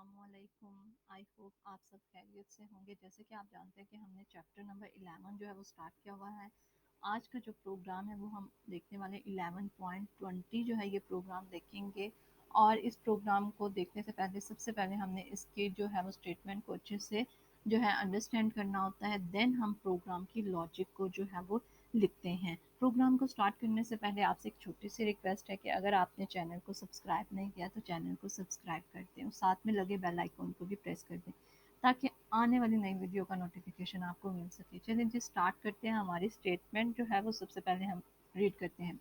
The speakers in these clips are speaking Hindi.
अस्सलामुअलैकुम। आई होप आप सब खैरियत से होंगे। जैसे कि आप जानते हैं कि हमने चैप्टर नंबर 11 जो है वो स्टार्ट किया हुआ है। आज का जो प्रोग्राम है वो हम देखने वाले 11.20 जो है ये प्रोग्राम देखेंगे। और इस प्रोग्राम को देखने से पहले सबसे पहले हमने इसके जो है वो स्टेटमेंट को अच्छे से जो है अंडरस्टैंड करना होता है। देन हम प्रोग्राम की लॉजिक को जो है वो लिखते हैं। प्रोग्राम को स्टार्ट करने से पहले आपसे एक छोटी सी रिक्वेस्ट है कि अगर आपने चैनल को सब्सक्राइब नहीं किया तो चैनल को सब्सक्राइब कर दें और साथ में लगे बेल आइकन को भी प्रेस कर दें ताकि आने वाली नई वीडियो का नोटिफिकेशन आपको मिल सके। चलिए जी स्टार्ट करते हैं। हमारी स्टेटमेंट जो है वो सबसे पहले हम रीड करते हैं।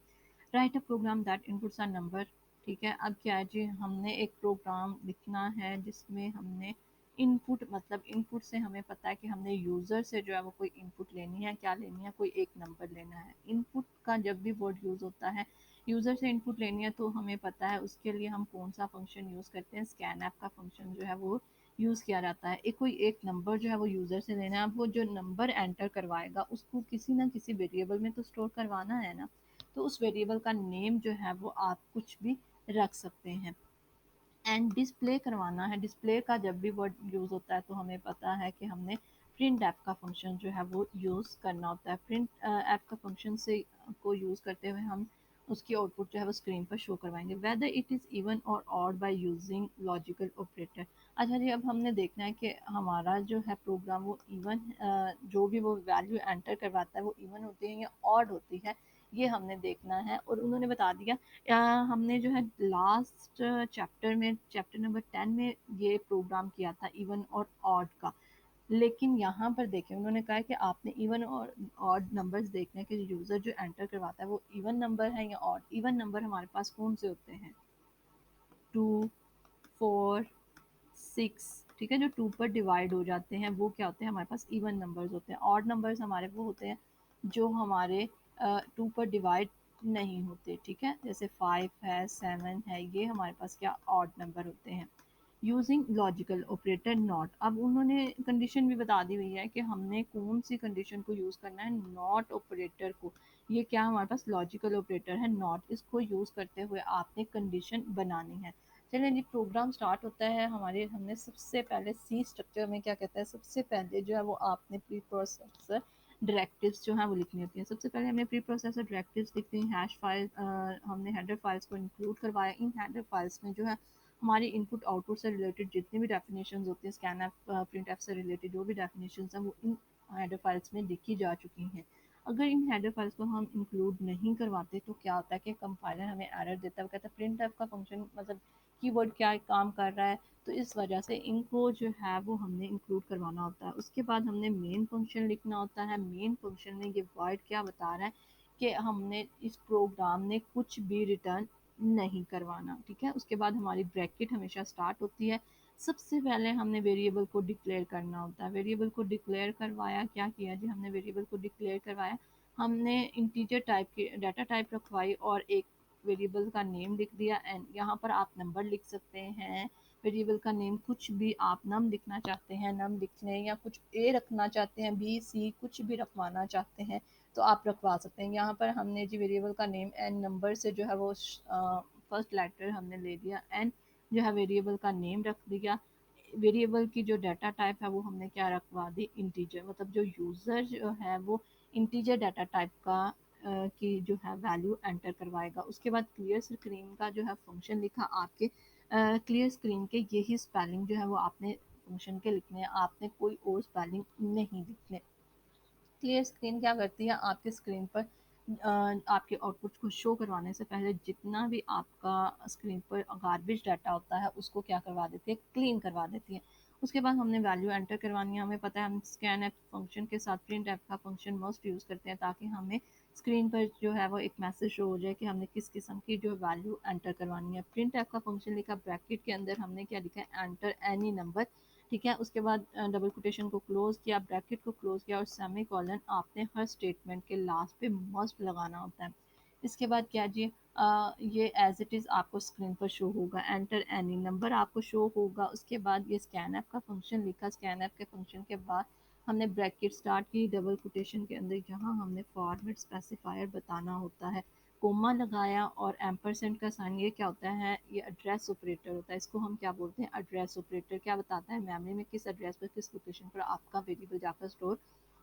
Write a program that inputs are number. ठीक है, अब क्या है जी, हमने एक प्रोग्राम लिखना है जिसमें हमने इनपुट, मतलब इनपुट से हमें पता है कि हमने यूज़र से जो है वो कोई इनपुट लेनी है। क्या लेनी है? कोई एक नंबर लेना है। इनपुट का जब भी वर्ड यूज़ होता है, यूज़र से इनपुट लेनी है, तो हमें पता है उसके लिए हम कौन सा फंक्शन यूज़ करते हैं। स्कैन ऐप का फंक्शन जो है वो यूज़ किया जाता है। एक कोई एक नंबर जो है वो यूज़र से लेना है। अब वो जो नंबर एंटर करवाएगा उसको किसी ना किसी वेरिएबल में तो स्टोर करवाना है ना, तो उस वेरिएबल का नेम जो है वो आप कुछ भी रख सकते हैं। एंड डिस्प्ले करवाना है। डिस्प्ले का जब भी वर्ड यूज़ होता है तो हमें पता है कि हमने प्रिंट ऐप का फंक्शन जो है वो यूज़ करना होता है। प्रिंट ऐप का फंक्शन से को यूज़ करते हुए हम उसकी आउटपुट जो है वो स्क्रीन पर शो करवाएंगे। वेदर इट इज़ इवन और odd by using logical operator. अच्छा जी, अब हमने देखना है कि हमारा जो है प्रोग्राम वो इवन, जो भी वो वैल्यू एंटर करवाता है वो इवन होती है या ऑड होती है, ये हमने देखना है। और उन्होंने बता दिया, हमने जो है लास्ट चैप्टर में, चैप्टर नंबर 10 में ये प्रोग्राम किया था इवन और ऑड का। लेकिन यहाँ पर देखें, उन्होंने कहा है कि आपने इवन और ऑड नंबर्स देखने हैं कि यूज़र जो एंटर करवाता है वो इवन नंबर है या ऑड। इवन नंबर हमारे पास कौन से होते हैं? 2, 4, 6। ठीक है, जो 2 पर डिवाइड हो जाते हैं वो क्या होते हैं? हमारे पास इवन नंबर्स होते हैं। ऑड नंबर्स हमारे वो होते हैं जो हमारे 2 पर डिवाइड नहीं होते। ठीक है, जैसे 5 है, 7 है, ये हमारे पास क्या ऑड नंबर होते हैं। Using logical operator not. अब उन्होंने कंडीशन भी बता दी हुई है कि हमने कौन सी कंडीशन को यूज़ करना है। नॉट ऑपरेटर को, ये क्या हमारे पास लॉजिकल ऑपरेटर है नॉट, इसको यूज़ करते हुए आपने कंडीशन बनानी है। चलिए जी, प्रोग्राम स्टार्ट होता है। हमने सबसे पहले सी स्ट्रक्चर में क्या कहता है, सबसे पहले जो है वो आपने प्री प्रोसेसर डायरेक्टिव्स जो है वो लिखनी होती है। सबसे पहले हमने प्री प्रोसेसर डायरेक्टिव्स लिखते हैं। हैश फाइल, हमने हेडर फाइल्स को इंक्लूड करवाया। इन हेडर फाइल्स में जो है हमारी इनपुट आउटपुट से रिलेटेड जितनी भी डेफिनेशन होती हैं, स्कैन ऐप, प्रिंट ऐप से रिलेटेड जो भी डेफिनेशन हैं वो इन हेडर फाइल्स में लिखी जा चुकी हैं। अगर इन हेडर फाइल्स को हम इंक्लूड नहीं करवाते तो क्या होता है कि कंपाइलर हमें एरर देता है। वो कहता है प्रिंट ऐप का फंक्शन, मतलब कीवर्ड क्या काम कर रहा है, तो इस वजह से इनको जो है वो हमने इंक्लूड करवाना होता है। उसके बाद हमने मेन फंक्शन लिखना होता है। मेन फंक्शन में ये वर्ड क्या बता रहा है कि हमने इस प्रोग्राम ने कुछ भी रिटर्न नहीं करवाना। ठीक है, उसके बाद हमारी ब्रैकेट हमेशा स्टार्ट होती है। सबसे पहले हमने वेरिएबल को डिक्लेयर करना होता है। वेरिएबल को डिक्लेयर करवाया, क्या किया जी, हमने वेरिएबल को डिक्लेयर करवाया। हमने इंटीजर टाइप की डाटा टाइप रखवाई और एक वेरिएबल का नेम लिख दिया। एंड यहाँ पर आप नंबर लिख सकते हैं। वेरिएबल का नेम कुछ भी आप नम लिखना चाहते हैं, नम लिख लें, या कुछ ए रखना चाहते हैं, बी सी कुछ भी रखवाना चाहते हैं तो आप रखवा सकते हैं। यहाँ पर हमने जी वेरिएबल का नेम एंड नंबर से जो है वो फर्स्ट लेटर हमने ले लिया एंड जो है वेरिएबल का नेम रख दिया। वेरिएबल की जो डाटा टाइप है वो हमने क्या रखवा दी, इंटीजर। मतलब जो यूज़र जो है वो इंटीजर डाटा टाइप का की जो है वैल्यू एंटर करवाएगा। उसके बाद क्लियर स्क्रीन का जो है फंक्शन लिखा आपके। क्लियर स्क्रीन के यही स्पेलिंग जो है वो आपने फंक्शन के लिखने हैं, आपने कोई और स्पेलिंग नहीं लिखने। क्लियर स्क्रीन क्या करती है, आपके स्क्रीन पर आपके आउटपुट को शो करवाने से पहले जितना भी आपका स्क्रीन पर गार्बेज डाटा होता है उसको क्या करवा देती है, क्लीन करवा देती है। उसके बाद हमने वैल्यू एंटर करवानी है। हमें पता है हम स्कैन ऐप फंक्शन के साथ प्रिंट ऐप का फंक्शन मस्ट यूज़ करते हैं ताकि हमें स्क्रीन पर जो है वो एक मैसेज शो हो जाए कि हमने किस किस्म की जो वैल्यू एंटर करवानी है। प्रिंट ऐप का फंक्शन लिखा, ब्रैकेट के अंदर हमने क्या लिखा है, एंटर एनी नंबर। ठीक है, उसके बाद डबल कोटेशन को क्लोज किया, ब्रैकेट को क्लोज किया और सेमी कॉलन आपने हर स्टेटमेंट के लास्ट पे मस्ट लगाना होता है। इसके बाद क्या जी, ये एज इट इज़ आपको स्क्रीन पर शो होगा। एंटर एनी नंबर आपको शो होगा। उसके बाद ये स्कैन ऐप का फंक्शन लिखा, स्कैन ऐप के फंक्शन के बाद हमने ब्रैकेट स्टार्ट की, डबल कोटेशन के अंदर जहाँ हमने फॉर्मेट स्पेसिफायर बताना होता है कोमा लगाया और एम्परसेंड का साइन, ये क्या होता है, ये एड्रेस ऑपरेटर होता है। इसको हम क्या बोलते हैं, एड्रेस ऑपरेटर। क्या बताता है, मेमोरी में किस एड्रेस पर किस लोकेशन पर आपका वेरिएबल जाकर स्टोर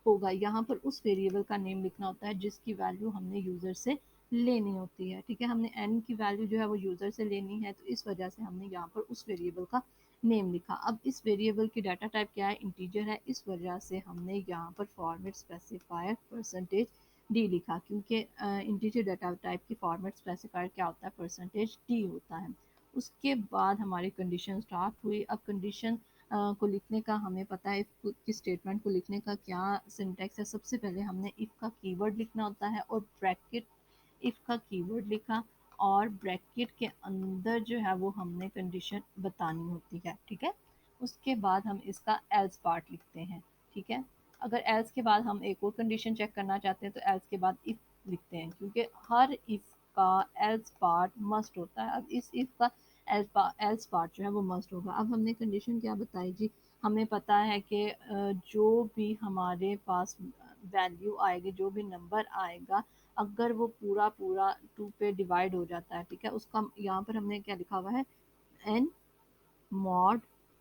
होगा। यहाँ पर उस वेरिएबल का नेम लिखना होता है जिसकी वैल्यू हमने यूज़र से लेनी होती है। ठीक है, हमने n की वैल्यू जो है वो यूज़र से लेनी है, तो इस वजह से हमने यहाँ पर उस वेरिएबल का नेम लिखा। अब इस वेरिएबल की डाटा टाइप क्या है, इंटीजर है, इस वजह से हमने यहाँ पर फॉर्मेट स्पेसिफायर परसेंटेज डी लिखा, क्योंकि इंटीजर डाटा टाइप की फॉर्मेट स्पेसिफायर क्या होता है, परसेंटेज डी होता है। उसके बाद हमारी कंडीशन स्टार्ट हुई। अब कंडीशन को लिखने का हमें पता है, इफ की स्टेटमेंट को लिखने का क्या सिंटैक्स है। सबसे पहले हमने इफ का कीवर्ड लिखना होता है और ब्रैकेट, इफ का कीवर्ड लिखा और ब्रैकेट के अंदर जो है वो हमने कंडीशन बतानी होती है। ठीक है, उसके बाद हम इसका एल्स पार्ट लिखते हैं। ठीक है, अगर एल्स के बाद हम एक और कंडीशन चेक करना चाहते हैं तो एल्स के बाद इफ लिखते हैं, क्योंकि हर इफ का एल्स पार्ट मस्ट होता है। अब इस इफ का एल्स पार्ट जो है वो मस्ट होगा। अब हमने कंडीशन क्या बताई जी, हमें पता है कि जो भी हमारे पास वैल्यू आएगी, जो भी नंबर आएगा, अगर वो पूरा पूरा टू पे डिवाइड हो जाता है, ठीक है, उसका यहाँ पर हमने क्या लिखा हुआ है, N mod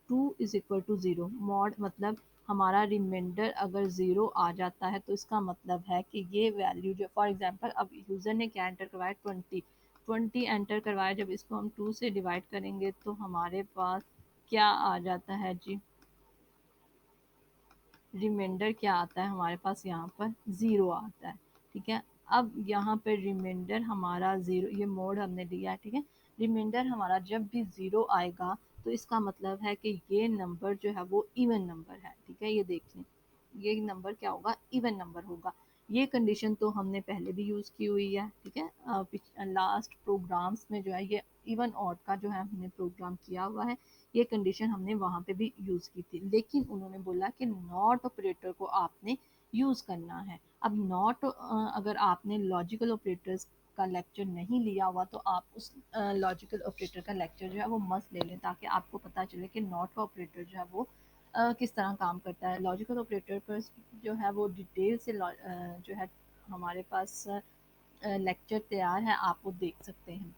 two is equal to zero. Mod मतलब हमारा रिमाइंडर अगर ज़ीरो आ जाता है तो इसका मतलब है कि ये वैल्यू जो, फॉर एग्जांपल अब यूज़र ने क्या एंटर करवाया, 20, 20 एंटर करवाया। जब इसको हम 2 से डिवाइड करेंगे तो हमारे पास क्या आ जाता है जी, रिमाइंडर क्या आता है हमारे पास, यहाँ पर ज़ीरो आता है। ठीक है, अब यहाँ पर रिमाइंडर हमारा ज़ीरो, ये मोड हमने दिया है। ठीक है, रिमाइंडर हमारा जब भी ज़ीरो आएगा तो इसका मतलब है कि ये नंबर जो है वो इवन नंबर है। ठीक है, ये देख लें, ये नंबर क्या होगा, इवन नंबर होगा। ये कंडीशन तो हमने पहले भी यूज़ की हुई है। ठीक है, लास्ट प्रोग्राम्स में जो है ये इवन ऑड का जो है हमने प्रोग्राम किया हुआ है, ये कंडीशन हमने वहाँ पे भी यूज़ की थी। लेकिन उन्होंने बोला कि नॉट ऑपरेटर को आपने यूज़ करना है। अब नॉट, अगर आपने लॉजिकल ऑपरेटर्स का लेक्चर नहीं लिया हुआ तो आप उस लॉजिकल ऑपरेटर का लेक्चर जो है वो मस्त ले लें, ताकि आपको पता चले कि नॉट का ऑपरेटर जो है वो किस तरह काम करता है। लॉजिकल ऑपरेटर पर जो है वो डिटेल से जो है हमारे पास लेक्चर तैयार है, आप वो देख सकते हैं।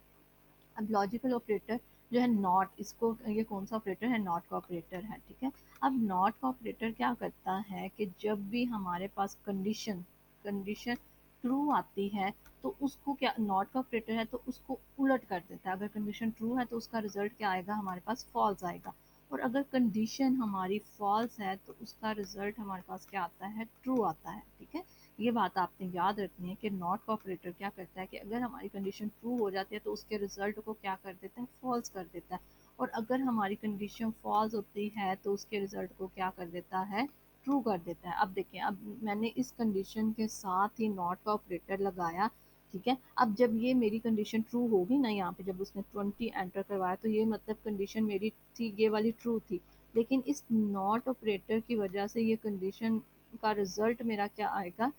अब लॉजिकल ऑपरेटर जो है नॉट, इसको ये कौन सा ऑपरेटर है, नॉट का ऑपरेटर है। ठीक है, अब नॉट का ऑपरेटर क्या करता है कि जब भी हमारे पास कंडीशन कंडीशन ट्रू आती है तो उसको क्या, नॉट का ऑपरेटर है तो उसको उलट कर देता है। अगर कंडीशन ट्रू है तो उसका रिजल्ट क्या आएगा, हमारे पास फॉल्स आएगा। और अगर कंडीशन हमारी फॉल्स है तो उसका रिजल्ट हमारे पास क्या आता है, ट्रू आता है। ठीक है, ये बात आपने याद रखनी है कि नॉट का ऑपरेटर क्या करता है कि अगर हमारी कंडीशन ट्रू हो जाती है तो उसके रिजल्ट को क्या कर देता है, फॉल्स कर देता है। और अगर हमारी कंडीशन फॉल्स होती है तो उसके रिजल्ट को क्या कर देता है, ट्रू कर देता है। अब देखें, अब मैंने इस कंडीशन के साथ ही नॉट का ऑपरेटर लगाया। ठीक है, अब जब ये मेरी कंडीशन ट्रू होगी ना, यहाँ पे जब उसने 20 एंटर करवाया तो ये मतलब कंडीशन मेरी थी, ये वाली ट्रू थी। लेकिन इस नॉट ऑपरेटर की वजह से ये कंडीशन का रिजल्ट मेरा क्या आएगा,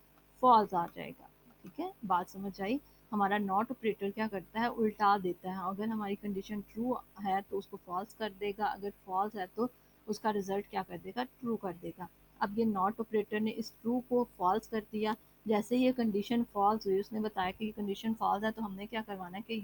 फॉल्स आ जाएगा। ठीक है, बात समझ आई। हमारा नॉट ऑपरेटर क्या करता है, उल्टा देता है। अगर हमारी कंडीशन ट्रू है तो उसको फॉल्स कर देगा, अगर फॉल्स है तो उसका रिजल्ट क्या कर देगा, ट्रू कर देगा। अब ये नॉट ऑपरेटर ने इस ट्रू को फॉल्स कर दिया। जैसे ये कंडीशन फॉल्स हुई, उसने बताया कि ये कंडीशन फॉल्स है, तो हमने क्या करवाना है कि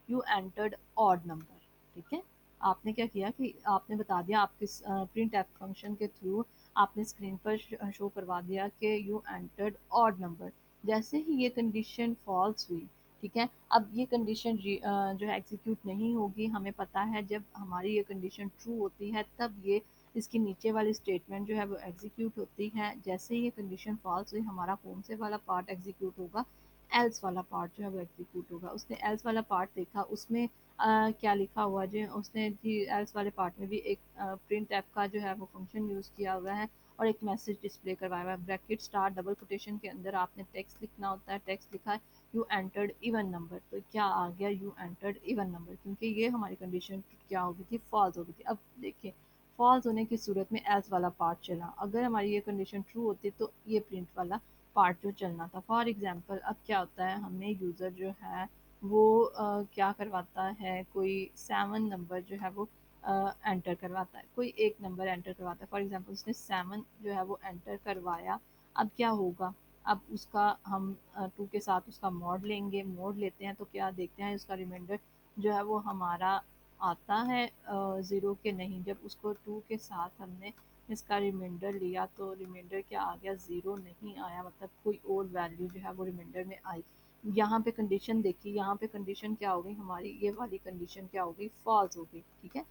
यू एंटर्ड ऑड नंबर। ठीक है, आपने क्या किया कि आपने बता दिया, आपके प्रिंट एफ फंक्शन के थ्रू आपने स्क्रीन पर शो करवा दिया कि यू एंटर्ड ऑड नंबर। जैसे ही ये कंडीशन फॉल्स हुई, ठीक है, अब ये कंडीशन जो है एग्जीक्यूट नहीं होगी। हमें पता है जब हमारी ये कंडीशन ट्रू होती है तब ये इसकी नीचे वाली स्टेटमेंट जो है वो एग्जीक्यूट होती है। जैसे ही ये कंडीशन फॉल्स हुई, हमारा कौन से वाला पार्ट एग्जीक्यूट होगा, एल्स वाला पार्ट जो है वो एग्जीक्यूट होगा। उसने एल्स वाला पार्ट देखा, उसमें क्या लिखा हुआ जी, उसने जी एल्स वाले पार्ट में भी एक प्रिंट ऐप का जो है वो फंक्शन यूज़ किया हुआ है और एक मैसेज डिस्प्ले करवाया हुआ है। ब्रैकेट स्टार डबल कोटेशन के अंदर आपने टेक्स्ट लिखना होता है। टेक्स्ट लिखा है यू एंटर्ड इवन नंबर, तो क्या आ गया, यू एंटर्ड इवन नंबर, क्योंकि ये हमारी कंडीशन क्या हो गई थी, फॉल्स हो गई थी। अब देखिए, फॉल्स होने की सूरत में एल्स वाला पार्ट चला, अगर हमारी ये कंडीशन ट्रू होती तो ये प्रिंट वाला पार्ट जो चलना था। फॉर एग्जांपल अब क्या होता है, हमें यूज़र जो है वो क्या करवाता है, कोई 7 नंबर जो है वो एंटर करवाता है, कोई एक नंबर एंटर करवाता है। फॉर एग्जांपल उसने 7 जो है वो एंटर करवाया। अब क्या होगा, अब उसका हम टू के साथ उसका मॉड लेंगे, मॉड लेते हैं तो क्या देखते हैं उसका रिमाइंडर जो है वो हमारा आता है ज़ीरो के नहीं। जब उसको टू के साथ हमने इसका रिमाइंडर लिया तो रिमाइंडर क्या आ गया, ज़ीरो नहीं आया, मतलब कोई और वैल्यू जो है वो रिमाइंडर में आई। यहाँ पे कंडीशन देखिए, यहाँ पे कंडीशन क्या हो गई हमारी, ये वाली कंडीशन क्या हो गई, फॉल्स हो गई। ठीक है,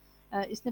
इसने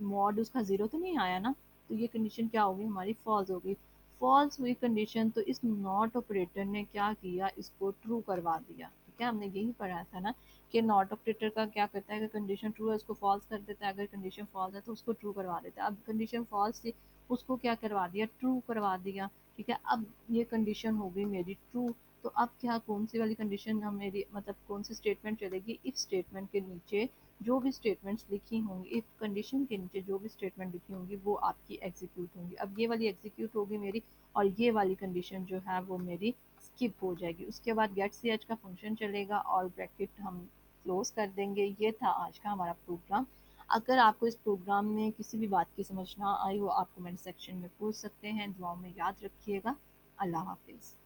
मॉड उसका ज़ीरो तो नहीं आया ना, तो ये कंडीशन क्या हो गई हमारी, फॉल्स हो गई। फॉल्स हुई कंडीशन तो इस नॉट ऑपरेटर ने क्या किया, इसको ट्रू करवा दिया। ठीक है, हमने यही पढ़ा था ना कि नॉट ऑपरेटर का क्या करता है कि कंडीशन ट्रू है उसको फॉल्स कर देता है, अगर कंडीशन फॉल्स है तो उसको ट्रू करवा देता है। अब कंडीशन फॉल्स थी, उसको क्या करवा दिया, ट्रू करवा दिया। ठीक है, अब ये कंडीशन हो गई मेरी ट्रू। तो अब क्या, कौन सी वाली कंडीशन हम मेरी, मतलब कौन सी स्टेटमेंट चलेगी, इफ स्टेटमेंट के नीचे जो भी स्टेटमेंट्स लिखी होंगी, इफ कंडीशन के नीचे जो भी स्टेटमेंट लिखी होंगी वो आपकी एग्जीक्यूट होंगी। अब ये वाली एग्जीक्यूट होगी मेरी, और ये वाली कंडीशन जो है वो मेरी स्किप हो जाएगी। उसके बाद गेट सी एच का फंक्शन चलेगा और ब्रैकेट हम क्लोज कर देंगे। ये था आज का हमारा प्रोग्राम। अगर आपको इस प्रोग्राम में किसी भी बात की समझ ना आई हो, आप कमेंट सेक्शन में पूछ सकते हैं। दुआओं में याद रखिएगा। अल्लाह हाफिज़।